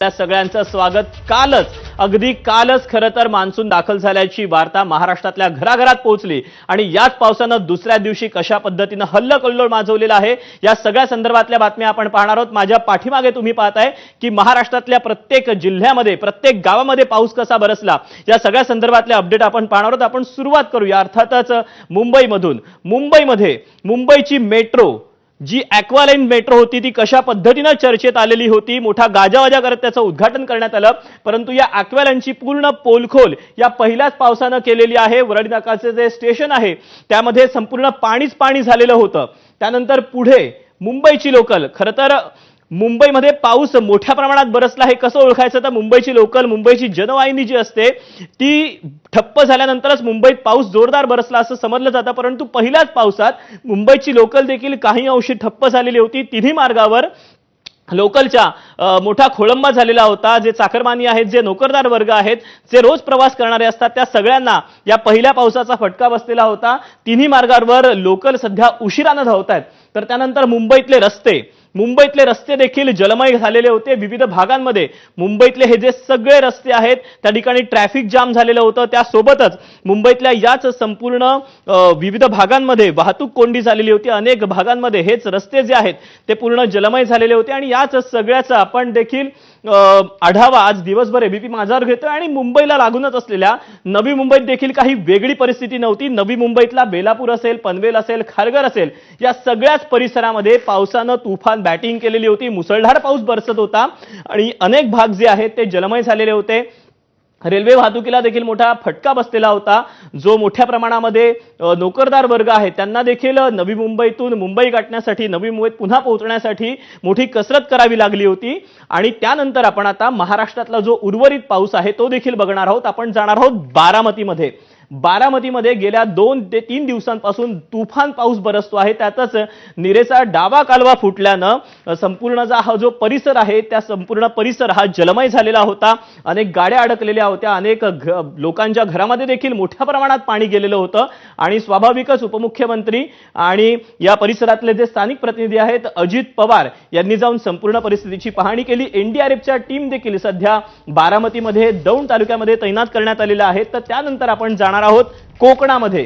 त्या सगळ्यांचं स्वागत। अगदी कालच खरं तर मान्सून दाखल झाल्याची वार्ता महाराष्ट्रातल्या घराघरात पोहोचली आणि याच पावसानं दुसऱ्या दिवशी कशा पद्धतीने हल्लकल्लोळ माजवलेला आहे या सगळ्या संदर्भातल्या बातम्या आपण पाहणार आहोत। माझ्या पाठीमागे तुम्ही पाहताय की महाराष्ट्रातल्या प्रत्येक जिल्ह्यामध्ये प्रत्येक गावामध्ये पाऊस कसा बरसला या सगळ्या संदर्भातले अपडेट आपण पाहणार आहोत। आपण सुरुवात करूया अर्थातच मुंबईमधून। मुंबईची मेट्रो जी ॲक्वालाईन मेट्रो होती ती कशा पद्धतीने चर्चेत आलेली होती, मोठा गाजावाजा करत त्याचं उद्घाटन करण्यात आलं, परंतु या ॲक्वालाईनची पूर्ण पोलखोल या पहिल्याच पावसानं केलेली आहे। वरळी नाकाचे जे स्टेशन आहे त्यामध्ये संपूर्ण पाणी झालेलं होतं। त्यानंतर पुढे मुंबईची लोकल, खरं तर मुंबईमध्ये पाऊस मोठ्या प्रमाणात बरसला आहे कसं ओळखायचं तर मुंबईची लोकल, मुंबईची जनवाहिनी जी असते ती ठप्प झाल्यानंतरच मुंबईत पाऊस जोरदार बरसला असं समजलं जातं, परंतु पहिल्याच पावसात मुंबईची लोकल देखील काही अंशी ठप्प झालेली होती। तिन्ही मार्गावर लोकलच्या मोठा खोळंबा झालेला होता। जे चाकरमानी आहेत, जे नोकरदार वर्ग आहेत, जे रोज प्रवास करणारे असतात त्या सगळ्यांना या पहिल्या पावसाचा फटका बसलेला होता। तिन्ही मार्गावर लोकल सध्या उशिराने धावत आहेत। तर त्यानंतर मुंबईतले रस्ते देखील जलमय झालेले होते। विविध भागांमध्ये मुंबईतले हे जे सगळे रस्ते आहेत त्या ठिकाणी ट्रॅफिक जाम झालेलं होतं। त्यासोबतच मुंबईतल्या याच संपूर्ण विविध भागांमध्ये वाहतूक कोंडी झालेली होती। अनेक भागांमध्ये हेच रस्ते जे आहेत ते पूर्ण जलमय झालेले होते आणि याच सगळ्याचा आपण देखील आढावा आज दिवसभर एबीपी माझावर घेतोय। आणि मुंबईला लागूनच असलेल्या नवी मुंबईत देखील काही वेगळी परिस्थिती नव्हती। नवी मुंबईतला बेलापूर असेल, पनवेल असेल, खारघर असेल या सगळ्याच परिसरामध्ये पावसानं तुफान बॅटिंग केलेली होती। मुसळधार पाऊस बरसत होता आणि अनेक भाग जे आहेत ते जलमय झालेले होते। रेल्वे वाहतुकीला देखील मोठा फटका बसलेला होता। जो मोठ्या प्रमाणामध्ये नोकरदार वर्ग आहे त्यांना देखील नवी मुंबईतून मुंबई गाठण्यासाठी, नवी मुंबईत पुन्हा पोहोचण्यासाठी मोठी कसरत करावी लागली होती। आणि त्यानंतर आपण आता महाराष्ट्रातला जो उर्वरित पाऊस आहे तो देखील बघणार आहोत। आपण जाणार आहोत बारामतीमध्ये गेल्या 2 ते 3 दिवसांपासून तुफान पाऊस बरसतो आहे। त्यातच निरेचा डावा कालवा फुटल्यानं संपूर्ण हा जो परिसर आहे त्या संपूर्ण परिसर हा जलमय झालेला होता। अनेक गाड्या अडकलेल्या होत्या, अनेक लोकांच्या घरामध्ये देखील मोठ्या प्रमाणात पाणी गेलेलं होतं। आणि स्वाभाविकच उपमुख्यमंत्री आणि या परिसरातले जे स्थानिक प्रतिनिधी आहेत अजित पवार यांनी जाऊन संपूर्ण परिस्थितीची पाहणी केली। एनडीआरएफच्या टीम देखील सध्या बारामतीमध्ये दौंड तालुक्यामध्ये तैनात करण्यात आलेल्या आहेत। तर त्यानंतर आपण जाणार आहोत कोकणामध्ये।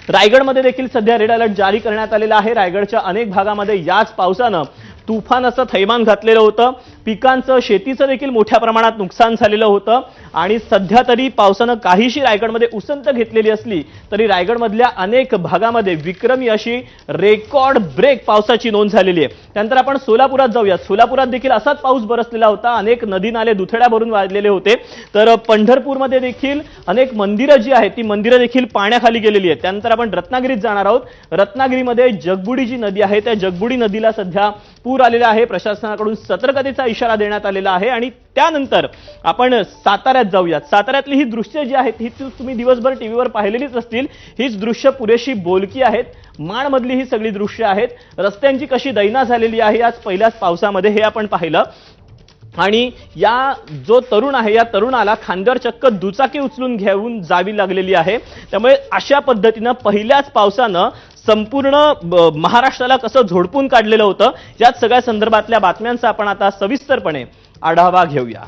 रायगडमध्ये देखील सध्या रेड अलर्ट जारी करण्यात आलेला आहे। रायगडच्या अनेक भागामध्ये याच पावसानं तुफान असं थैमान घातलेलं होतं। पिकांचं, शेतीचं देखील मोठ्या प्रमाणात नुकसान झालेलं होतं। आणि सध्या तरी पावसानं काहीशी रायगडमध्ये उसंत घेतलेली असली तरी रायगडमधल्या अनेक भागामध्ये विक्रमी अशी रेकॉर्ड ब्रेक पावसाची नोंद झालेली आहे। त्यानंतर आपण सोलापुरात जाऊया। सोलापुरात देखील असाच पाऊस बरसलेला होता। अनेक नदी नाले दुथड्या भरून वाढलेले होते। तर पंढरपूरमध्ये देखील अनेक मंदिरं जी आहेत ती मंदिरं देखील पाण्याखाली गेलेली आहेत। त्यानंतर आपण रत्नागिरीत जाणार आहोत। रत्नागिरीमध्ये जगबुडी जी नदी आहे त्या जगबुडी नदीला सध्या पूर आलेला आहे। प्रशासनाकडून सतर्कतेचा इशारा देण्यात आलेला आहे। आणि त्यानंतर आपण साताऱ्यात जाऊयात। साताऱ्यातली ही दृश्य जी आहेत ही तुम्ही दिवसभर टीव्हीवर पाहिलेलीच असतील। हीच दृश्य पुरेशी बोलकी आहेत। माणमधली ही सगळी दृश्य आहेत। रस्त्यांची कशी दैना झालेली आहे आज पहिल्याच पावसामध्ये हे आपण पाहिलं। आणि या जो तरुण आहे या तरुणाला खांद्यावर चक्क दुचाकी उचलून घेऊन जावी लागलेली आहे। त्यामुळे अशा पद्धतीनं पहिल्याच पावसानं संपूर्ण महाराष्ट्राला कसं झोडपून काढलेलं होतं याच सगळ्या संदर्भातल्या बातम्यांचा आपण आता सविस्तरपणे आढावा घेऊया।